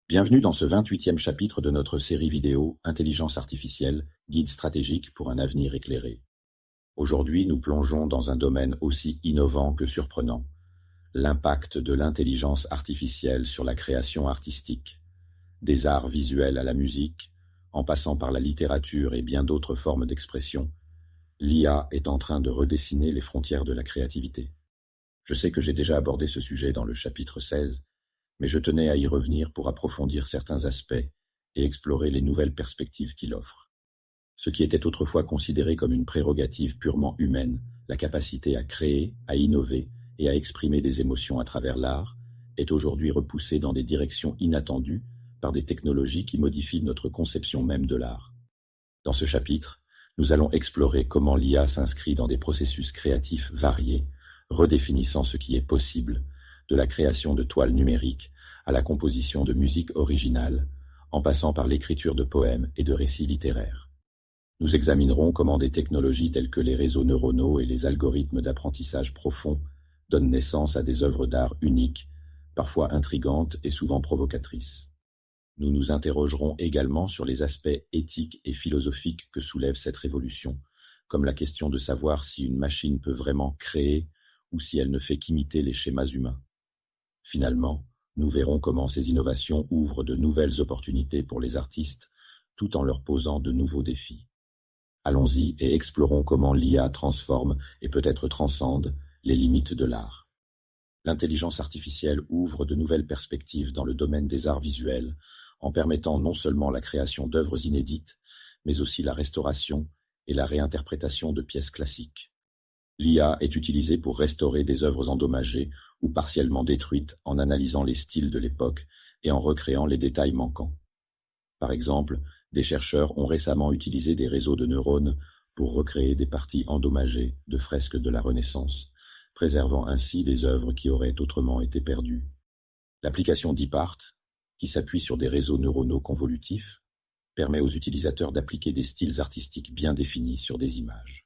Bienvenue dans ce 28e chapitre de notre série vidéo Intelligence artificielle, guide stratégique pour un avenir éclairé. Aujourd'hui, nous plongeons dans un domaine aussi innovant que surprenant, l'impact de l'intelligence artificielle sur la création artistique, des arts visuels à la musique, en passant par la littérature et bien d'autres formes d'expression. L'IA est en train de redessiner les frontières de la créativité. Je sais que j'ai déjà abordé ce sujet dans le chapitre 16, mais je tenais à y revenir pour approfondir certains aspects et explorer les nouvelles perspectives qu'il offre. Ce qui était autrefois considéré comme une prérogative purement humaine, la capacité à créer, à innover et à exprimer des émotions à travers l'art, est aujourd'hui repoussé dans des directions inattendues par des technologies qui modifient notre conception même de l'art. Dans ce chapitre, nous allons explorer comment l'IA s'inscrit dans des processus créatifs variés, redéfinissant ce qui est possible, de la création de toiles numériques à la composition de musique originale, en passant par l'écriture de poèmes et de récits littéraires. Nous examinerons comment des technologies telles que les réseaux neuronaux et les algorithmes d'apprentissage profond donnent naissance à des œuvres d'art uniques, parfois intrigantes et souvent provocatrices. Nous nous interrogerons également sur les aspects éthiques et philosophiques que soulève cette révolution, comme la question de savoir si une machine peut vraiment créer ou si elle ne fait qu'imiter les schémas humains. Finalement, nous verrons comment ces innovations ouvrent de nouvelles opportunités pour les artistes, tout en leur posant de nouveaux défis. Allons-y et explorons comment l'IA transforme et peut-être transcende les limites de l'art. L'intelligence artificielle ouvre de nouvelles perspectives dans le domaine des arts visuels, en permettant non seulement la création d'œuvres inédites, mais aussi la restauration et la réinterprétation de pièces classiques. L'IA est utilisée pour restaurer des œuvres endommagées ou partiellement détruites en analysant les styles de l'époque et en recréant les détails manquants. Par exemple, des chercheurs ont récemment utilisé des réseaux de neurones pour recréer des parties endommagées de fresques de la Renaissance, préservant ainsi des œuvres qui auraient autrement été perdues. L'application DeepArt, qui s'appuie sur des réseaux neuronaux convolutifs, permet aux utilisateurs d'appliquer des styles artistiques bien définis sur des images.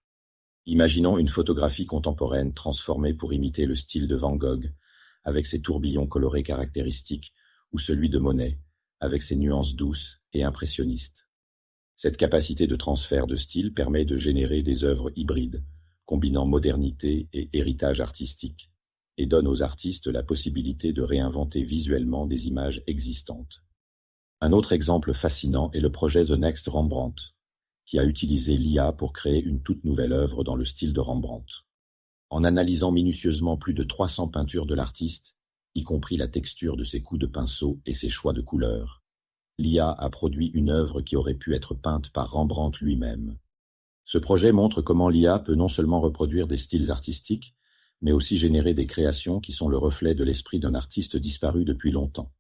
Imaginons une photographie contemporaine transformée pour imiter le style de Van Gogh, avec ses tourbillons colorés caractéristiques, ou celui de Monet, avec ses nuances douces et impressionnistes. Cette capacité de transfert de style permet de générer des œuvres hybrides, combinant modernité et héritage artistique, et donne aux artistes la possibilité de réinventer visuellement des images existantes. Un autre exemple fascinant est le projet The Next Rembrandt, qui a utilisé l'IA pour créer une toute nouvelle œuvre dans le style de Rembrandt. En analysant minutieusement plus de 300 peintures de l'artiste, y compris la texture de ses coups de pinceau et ses choix de couleurs, l'IA a produit une œuvre qui aurait pu être peinte par Rembrandt lui-même. Ce projet montre comment l'IA peut non seulement reproduire des styles artistiques, mais aussi générer des créations qui sont le reflet de l'esprit d'un artiste disparu depuis longtemps.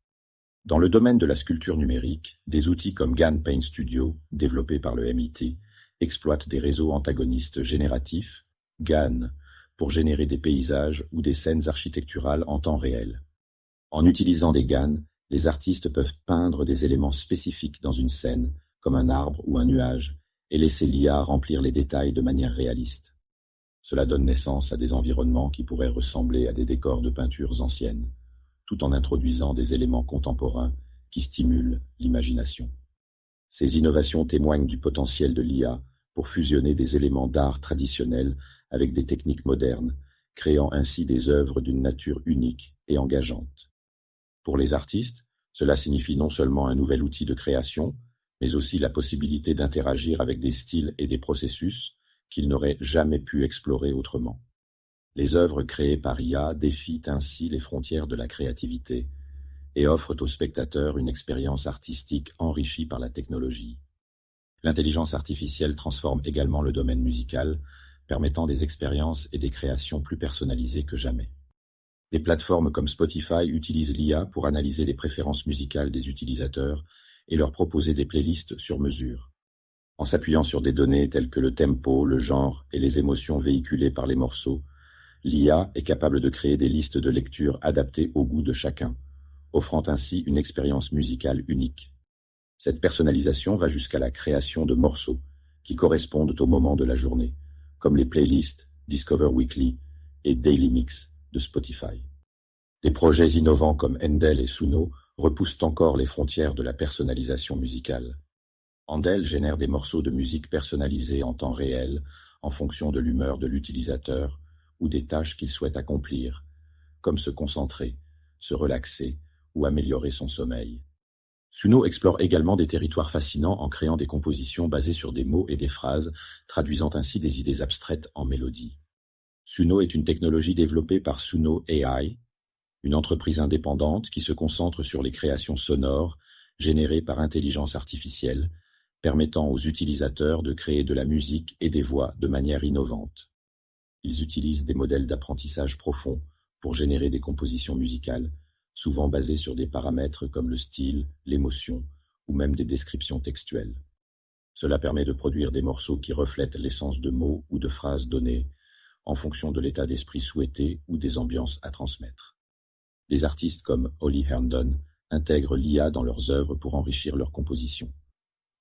Dans le domaine de la sculpture numérique, des outils comme GAN Paint Studio, développés par le MIT, exploitent des réseaux antagonistes génératifs, GAN, pour générer des paysages ou des scènes architecturales en temps réel. En utilisant des GAN, les artistes peuvent peindre des éléments spécifiques dans une scène, comme un arbre ou un nuage, et laisser l'IA remplir les détails de manière réaliste. Cela donne naissance à des environnements qui pourraient ressembler à des décors de peintures anciennes, tout en introduisant des éléments contemporains qui stimulent l'imagination. Ces innovations témoignent du potentiel de l'IA pour fusionner des éléments d'art traditionnels avec des techniques modernes, créant ainsi des œuvres d'une nature unique et engageante. Pour les artistes, cela signifie non seulement un nouvel outil de création, mais aussi la possibilité d'interagir avec des styles et des processus qu'ils n'auraient jamais pu explorer autrement. Les œuvres créées par IA défient ainsi les frontières de la créativité et offrent aux spectateurs une expérience artistique enrichie par la technologie. L'intelligence artificielle transforme également le domaine musical, permettant des expériences et des créations plus personnalisées que jamais. Des plateformes comme Spotify utilisent l'IA pour analyser les préférences musicales des utilisateurs et leur proposer des playlists sur mesure. En s'appuyant sur des données telles que le tempo, le genre et les émotions véhiculées par les morceaux, l'IA est capable de créer des listes de lecture adaptées au goût de chacun, offrant ainsi une expérience musicale unique. Cette personnalisation va jusqu'à la création de morceaux qui correspondent au moment de la journée, comme les playlists Discover Weekly et Daily Mix de Spotify. Des projets innovants comme Endel et Suno repoussent encore les frontières de la personnalisation musicale. Andel génère des morceaux de musique personnalisés en temps réel, en fonction de l'humeur de l'utilisateur ou des tâches qu'il souhaite accomplir, comme se concentrer, se relaxer ou améliorer son sommeil. Suno explore également des territoires fascinants en créant des compositions basées sur des mots et des phrases, traduisant ainsi des idées abstraites en mélodies. Suno est une technologie développée par Suno AI, une entreprise indépendante qui se concentre sur les créations sonores générées par intelligence artificielle, permettant aux utilisateurs de créer de la musique et des voix de manière innovante. Ils utilisent des modèles d'apprentissage profond pour générer des compositions musicales, souvent basées sur des paramètres comme le style, l'émotion ou même des descriptions textuelles. Cela permet de produire des morceaux qui reflètent l'essence de mots ou de phrases données, en fonction de l'état d'esprit souhaité ou des ambiances à transmettre. Des artistes comme Holly Herndon intègrent l'IA dans leurs œuvres pour enrichir leurs compositions.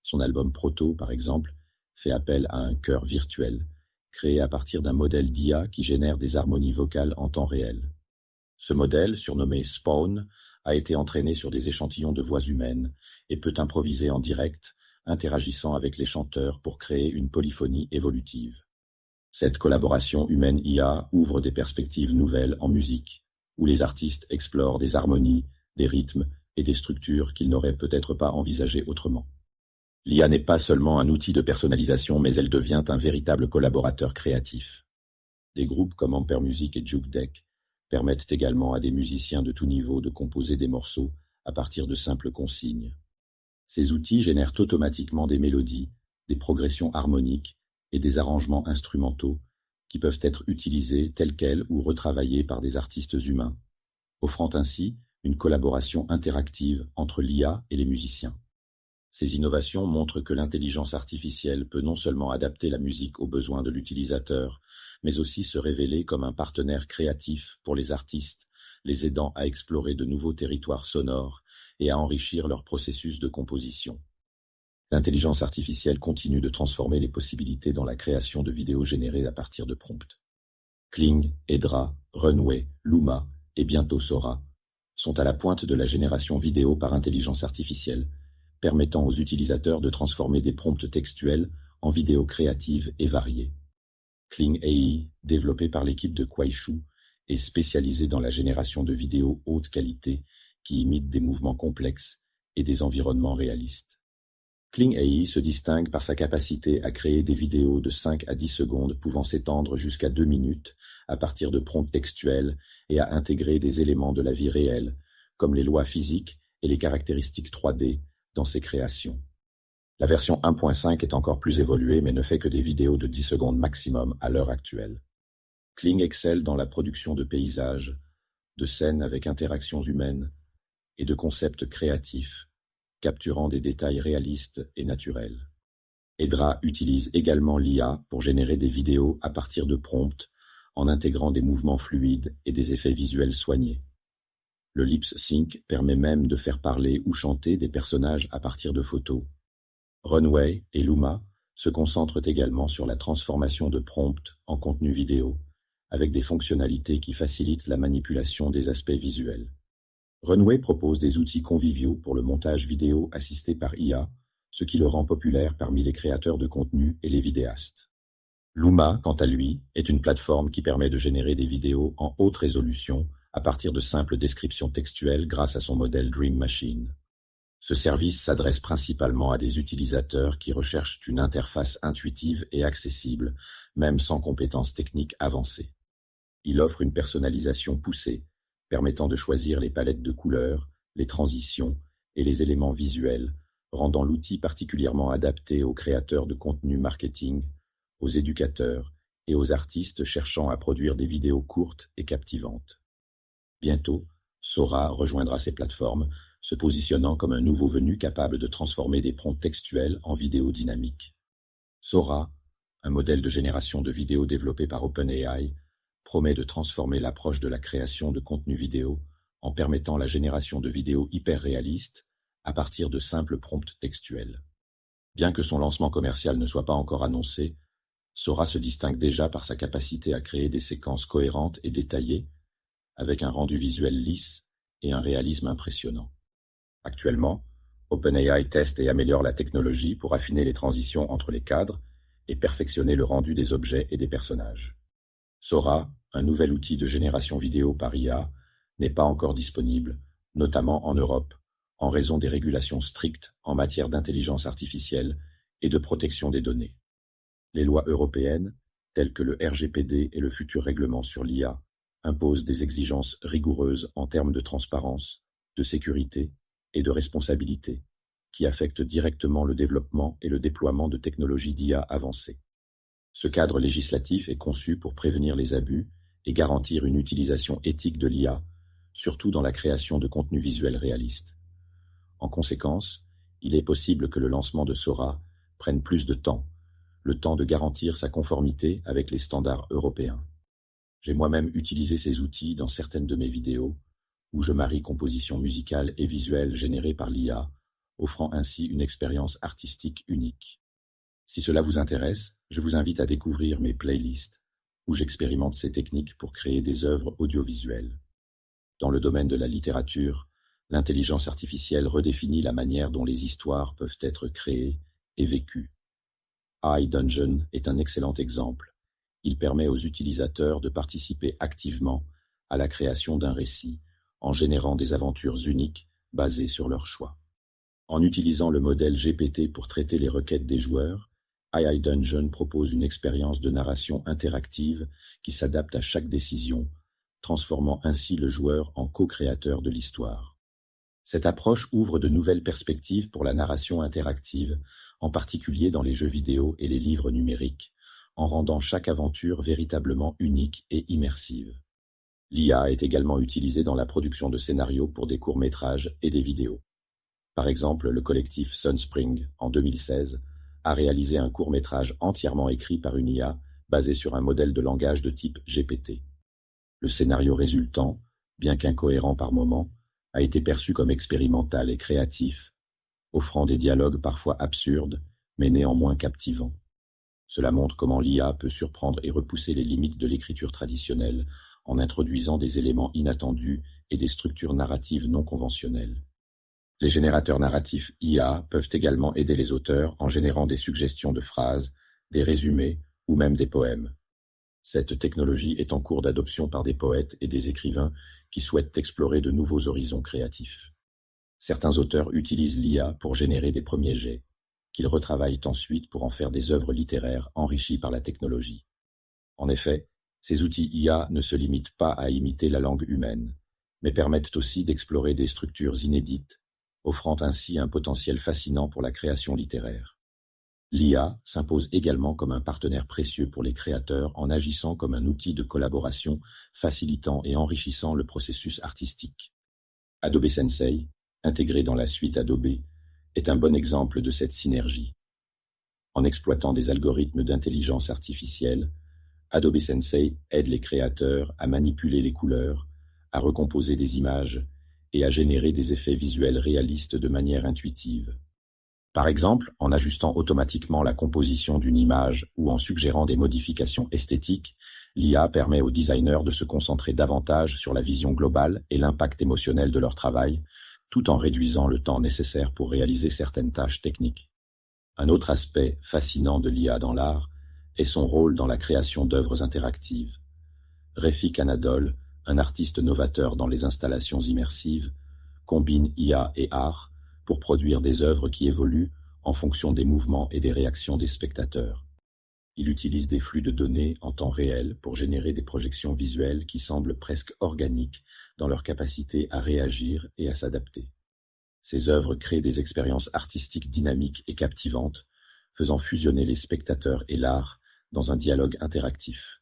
Son album Proto, par exemple, fait appel à un chœur virtuel, créé à partir d'un modèle d'IA qui génère des harmonies vocales en temps réel. Ce modèle, surnommé Spawn, a été entraîné sur des échantillons de voix humaines et peut improviser en direct, interagissant avec les chanteurs pour créer une polyphonie évolutive. Cette collaboration humaine-IA ouvre des perspectives nouvelles en musique, où les artistes explorent des harmonies, des rythmes et des structures qu'ils n'auraient peut-être pas envisagées autrement. L'IA n'est pas seulement un outil de personnalisation, mais elle devient un véritable collaborateur créatif. Des groupes comme Ampere Music et Jukedeck permettent également à des musiciens de tout niveau de composer des morceaux à partir de simples consignes. Ces outils génèrent automatiquement des mélodies, des progressions harmoniques et des arrangements instrumentaux qui peuvent être utilisés tels quels ou retravaillés par des artistes humains, offrant ainsi une collaboration interactive entre l'IA et les musiciens. Ces innovations montrent que l'intelligence artificielle peut non seulement adapter la musique aux besoins de l'utilisateur, mais aussi se révéler comme un partenaire créatif pour les artistes, les aidant à explorer de nouveaux territoires sonores et à enrichir leur processus de composition. L'intelligence artificielle continue de transformer les possibilités dans la création de vidéos générées à partir de prompts. Kling, Edra, Runway, Luma et bientôt Sora sont à la pointe de la génération vidéo par intelligence artificielle, permettant aux utilisateurs de transformer des prompts textuels en vidéos créatives et variées. Kling AI, développé par l'équipe de Kuaishou, est spécialisé dans la génération de vidéos haute qualité qui imitent des mouvements complexes et des environnements réalistes. Kling AI se distingue par sa capacité à créer des vidéos de 5 à 10 secondes pouvant s'étendre jusqu'à 2 minutes à partir de prompts textuels et à intégrer des éléments de la vie réelle, comme les lois physiques et les caractéristiques 3D, dans ses créations. La version 1.5 est encore plus évoluée mais ne fait que des vidéos de 10 secondes maximum à l'heure actuelle. Kling excelle dans la production de paysages, de scènes avec interactions humaines et de concepts créatifs, capturant des détails réalistes et naturels. Edra utilise également l'IA pour générer des vidéos à partir de prompts en intégrant des mouvements fluides et des effets visuels soignés. Le lip sync permet même de faire parler ou chanter des personnages à partir de photos. Runway et Luma se concentrent également sur la transformation de prompts en contenu vidéo, avec des fonctionnalités qui facilitent la manipulation des aspects visuels. Runway propose des outils conviviaux pour le montage vidéo assisté par IA, ce qui le rend populaire parmi les créateurs de contenu et les vidéastes. Luma, quant à lui, est une plateforme qui permet de générer des vidéos en haute résolution à partir de simples descriptions textuelles grâce à son modèle Dream Machine. Ce service s'adresse principalement à des utilisateurs qui recherchent une interface intuitive et accessible, même sans compétences techniques avancées. Il offre une personnalisation poussée, permettant de choisir les palettes de couleurs, les transitions et les éléments visuels, rendant l'outil particulièrement adapté aux créateurs de contenu marketing, aux éducateurs et aux artistes cherchant à produire des vidéos courtes et captivantes. Bientôt, Sora rejoindra ces plateformes, se positionnant comme un nouveau venu capable de transformer des prompts textuels en vidéos dynamiques. Sora, un modèle de génération de vidéos développé par OpenAI, promet de transformer l'approche de la création de contenu vidéo en permettant la génération de vidéos hyper réalistes à partir de simples prompts textuels. Bien que son lancement commercial ne soit pas encore annoncé, Sora se distingue déjà par sa capacité à créer des séquences cohérentes et détaillées, avec un rendu visuel lisse et un réalisme impressionnant. Actuellement, OpenAI teste et améliore la technologie pour affiner les transitions entre les cadres et perfectionner le rendu des objets et des personnages. Sora, un nouvel outil de génération vidéo par IA, n'est pas encore disponible, notamment en Europe, en raison des régulations strictes en matière d'intelligence artificielle et de protection des données. Les lois européennes, telles que le RGPD et le futur règlement sur l'IA, imposent des exigences rigoureuses en termes de transparence, de sécurité et de responsabilité, qui affectent directement le développement et le déploiement de technologies d'IA avancées. Ce cadre législatif est conçu pour prévenir les abus et garantir une utilisation éthique de l'IA, surtout dans la création de contenus visuels réalistes. En conséquence, il est possible que le lancement de Sora prenne plus de temps, le temps de garantir sa conformité avec les standards européens. J'ai moi-même utilisé ces outils dans certaines de mes vidéos, où je marie composition musicale et visuelle générée par l'IA, offrant ainsi une expérience artistique unique. Si cela vous intéresse, je vous invite à découvrir mes playlists, où j'expérimente ces techniques pour créer des œuvres audiovisuelles. Dans le domaine de la littérature, l'intelligence artificielle redéfinit la manière dont les histoires peuvent être créées et vécues. iDungeon est un excellent exemple. Il permet aux utilisateurs de participer activement à la création d'un récit, en générant des aventures uniques basées sur leurs choix. En utilisant le modèle GPT pour traiter les requêtes des joueurs, iDungeon propose une expérience de narration interactive qui s'adapte à chaque décision, transformant ainsi le joueur en co-créateur de l'histoire. Cette approche ouvre de nouvelles perspectives pour la narration interactive, en particulier dans les jeux vidéo et les livres numériques, en rendant chaque aventure véritablement unique et immersive. L'IA est également utilisée dans la production de scénarios pour des courts-métrages et des vidéos. Par exemple, le collectif Sunspring, en 2016, a réalisé un court-métrage entièrement écrit par une IA basé sur un modèle de langage de type GPT. Le scénario résultant, bien qu'incohérent par moments, a été perçu comme expérimental et créatif, offrant des dialogues parfois absurdes, mais néanmoins captivants. Cela montre comment l'IA peut surprendre et repousser les limites de l'écriture traditionnelle en introduisant des éléments inattendus et des structures narratives non conventionnelles. Les générateurs narratifs IA peuvent également aider les auteurs en générant des suggestions de phrases, des résumés ou même des poèmes. Cette technologie est en cours d'adoption par des poètes et des écrivains qui souhaitent explorer de nouveaux horizons créatifs. Certains auteurs utilisent l'IA pour générer des premiers jets, qu'ils retravaillent ensuite pour en faire des œuvres littéraires enrichies par la technologie. En effet, ces outils IA ne se limitent pas à imiter la langue humaine, mais permettent aussi d'explorer des structures inédites, offrant ainsi un potentiel fascinant pour la création littéraire. L'IA s'impose également comme un partenaire précieux pour les créateurs en agissant comme un outil de collaboration facilitant et enrichissant le processus artistique. Adobe Sensei, intégré dans la suite Adobe, est un bon exemple de cette synergie. En exploitant des algorithmes d'intelligence artificielle, Adobe Sensei aide les créateurs à manipuler les couleurs, à recomposer des images et à générer des effets visuels réalistes de manière intuitive. Par exemple, en ajustant automatiquement la composition d'une image ou en suggérant des modifications esthétiques, l'IA permet aux designers de se concentrer davantage sur la vision globale et l'impact émotionnel de leur travail, tout en réduisant le temps nécessaire pour réaliser certaines tâches techniques. Un autre aspect fascinant de l'IA dans l'art est son rôle dans la création d'œuvres interactives. Refik Anadol, un artiste novateur dans les installations immersives, combine IA et art pour produire des œuvres qui évoluent en fonction des mouvements et des réactions des spectateurs. Il utilise des flux de données en temps réel pour générer des projections visuelles qui semblent presque organiques dans leur capacité à réagir et à s'adapter. Ces œuvres créent des expériences artistiques dynamiques et captivantes, faisant fusionner les spectateurs et l'art dans un dialogue interactif.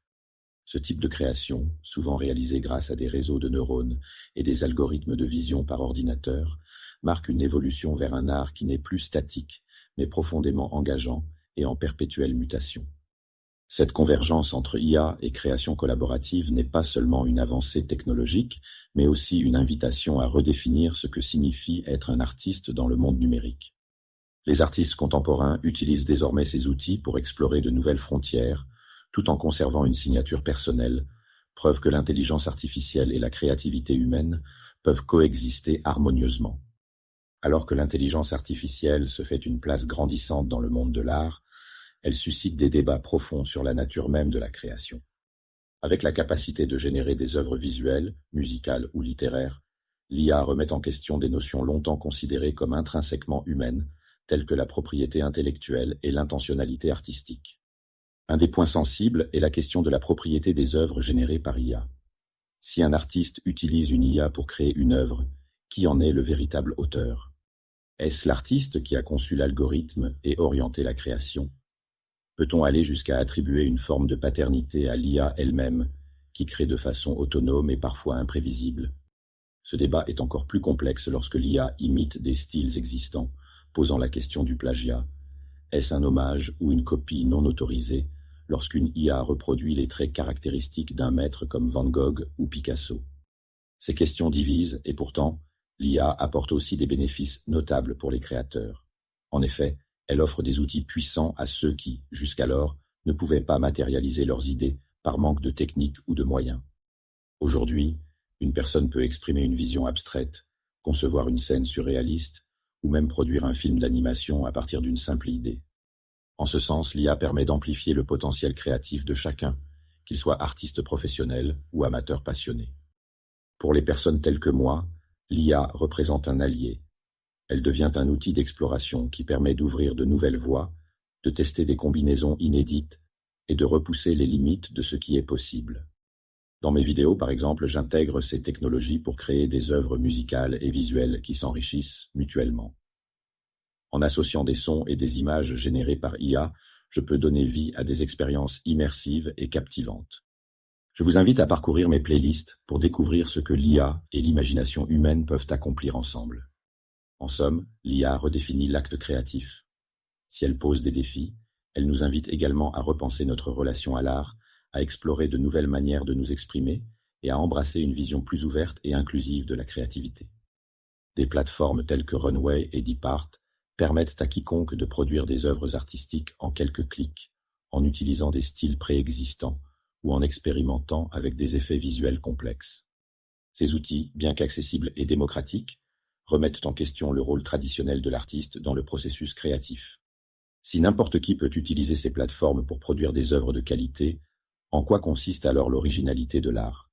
Ce type de création, souvent réalisé grâce à des réseaux de neurones et des algorithmes de vision par ordinateur, marque une évolution vers un art qui n'est plus statique, mais profondément engageant et en perpétuelle mutation. Cette convergence entre IA et création collaborative n'est pas seulement une avancée technologique, mais aussi une invitation à redéfinir ce que signifie être un artiste dans le monde numérique. Les artistes contemporains utilisent désormais ces outils pour explorer de nouvelles frontières, tout en conservant une signature personnelle, preuve que l'intelligence artificielle et la créativité humaine peuvent coexister harmonieusement. Alors que l'intelligence artificielle se fait une place grandissante dans le monde de l'art, elle suscite des débats profonds sur la nature même de la création. Avec la capacité de générer des œuvres visuelles, musicales ou littéraires, l'IA remet en question des notions longtemps considérées comme intrinsèquement humaines, telles que la propriété intellectuelle et l'intentionnalité artistique. Un des points sensibles est la question de la propriété des œuvres générées par IA. Si un artiste utilise une IA pour créer une œuvre, qui en est le véritable auteur? Est-ce l'artiste qui a conçu l'algorithme et orienté la création? Peut-on aller jusqu'à attribuer une forme de paternité à l'IA elle-même, qui crée de façon autonome et parfois imprévisible? Ce débat est encore plus complexe lorsque l'IA imite des styles existants, posant la question du plagiat. Est-ce un hommage ou une copie non autorisée lorsqu'une IA reproduit les traits caractéristiques d'un maître comme Van Gogh ou Picasso? Ces questions divisent, et pourtant, l'IA apporte aussi des bénéfices notables pour les créateurs. En effet, elle offre des outils puissants à ceux qui, jusqu'alors, ne pouvaient pas matérialiser leurs idées par manque de technique ou de moyens. Aujourd'hui, une personne peut exprimer une vision abstraite, concevoir une scène surréaliste, ou même produire un film d'animation à partir d'une simple idée. En ce sens, l'IA permet d'amplifier le potentiel créatif de chacun, qu'il soit artiste professionnel ou amateur passionné. Pour les personnes telles que moi, l'IA représente un allié. Elle devient un outil d'exploration qui permet d'ouvrir de nouvelles voies, de tester des combinaisons inédites et de repousser les limites de ce qui est possible. Dans mes vidéos, par exemple, j'intègre ces technologies pour créer des œuvres musicales et visuelles qui s'enrichissent mutuellement. En associant des sons et des images générées par IA, je peux donner vie à des expériences immersives et captivantes. Je vous invite à parcourir mes playlists pour découvrir ce que l'IA et l'imagination humaine peuvent accomplir ensemble. En somme, l'IA redéfinit l'acte créatif. Si elle pose des défis, elle nous invite également à repenser notre relation à l'art, à explorer de nouvelles manières de nous exprimer et à embrasser une vision plus ouverte et inclusive de la créativité. Des plateformes telles que Runway et DeepArt permettent à quiconque de produire des œuvres artistiques en quelques clics, en utilisant des styles préexistants ou en expérimentant avec des effets visuels complexes. Ces outils, bien qu'accessibles et démocratiques, remettent en question le rôle traditionnel de l'artiste dans le processus créatif. Si n'importe qui peut utiliser ces plateformes pour produire des œuvres de qualité, en quoi consiste alors l'originalité de l'art?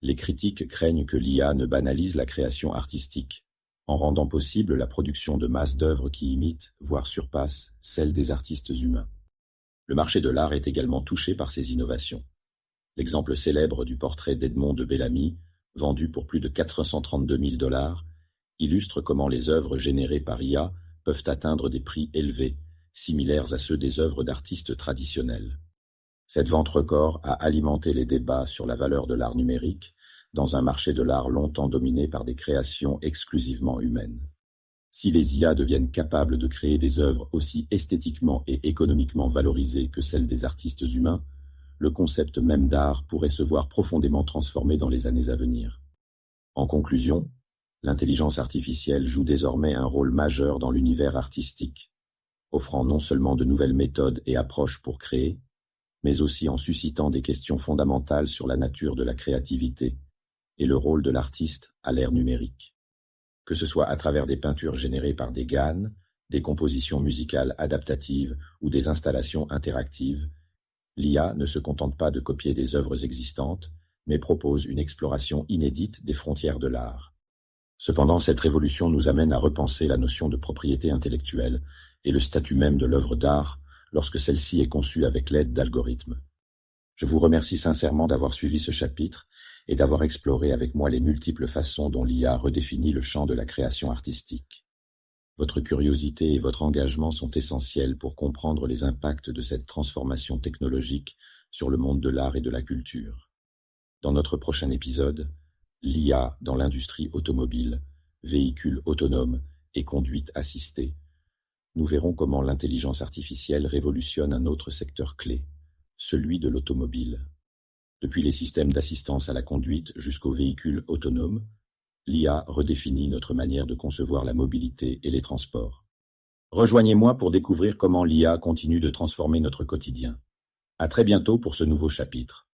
Les critiques craignent que l'IA ne banalise la création artistique, en rendant possible la production de masses d'œuvres qui imitent, voire surpassent, celles des artistes humains. Le marché de l'art est également touché par ces innovations. L'exemple célèbre du portrait d'Edmond de Bellamy, vendu pour plus de 432 000 $, illustre comment les œuvres générées par IA peuvent atteindre des prix élevés, similaires à ceux des œuvres d'artistes traditionnels. Cette vente record a alimenté les débats sur la valeur de l'art numérique, dans un marché de l'art longtemps dominé par des créations exclusivement humaines. Si les IA deviennent capables de créer des œuvres aussi esthétiquement et économiquement valorisées que celles des artistes humains, le concept même d'art pourrait se voir profondément transformé dans les années à venir. En conclusion, l'intelligence artificielle joue désormais un rôle majeur dans l'univers artistique, offrant non seulement de nouvelles méthodes et approches pour créer, mais aussi en suscitant des questions fondamentales sur la nature de la créativité et le rôle de l'artiste à l'ère numérique. Que ce soit à travers des peintures générées par des GAN, des compositions musicales adaptatives ou des installations interactives, l'IA ne se contente pas de copier des œuvres existantes, mais propose une exploration inédite des frontières de l'art. Cependant, cette révolution nous amène à repenser la notion de propriété intellectuelle et le statut même de l'œuvre d'art lorsque celle-ci est conçue avec l'aide d'algorithmes. Je vous remercie sincèrement d'avoir suivi ce chapitre et d'avoir exploré avec moi les multiples façons dont l'IA redéfinit le champ de la création artistique. Votre curiosité et votre engagement sont essentiels pour comprendre les impacts de cette transformation technologique sur le monde de l'art et de la culture. Dans notre prochain épisode, l'IA dans l'industrie automobile, véhicules autonomes et conduite assistée, nous verrons comment l'intelligence artificielle révolutionne un autre secteur clé, celui de l'automobile. Depuis les systèmes d'assistance à la conduite jusqu'aux véhicules autonomes, l'IA redéfinit notre manière de concevoir la mobilité et les transports. Rejoignez-moi pour découvrir comment l'IA continue de transformer notre quotidien. À très bientôt pour ce nouveau chapitre.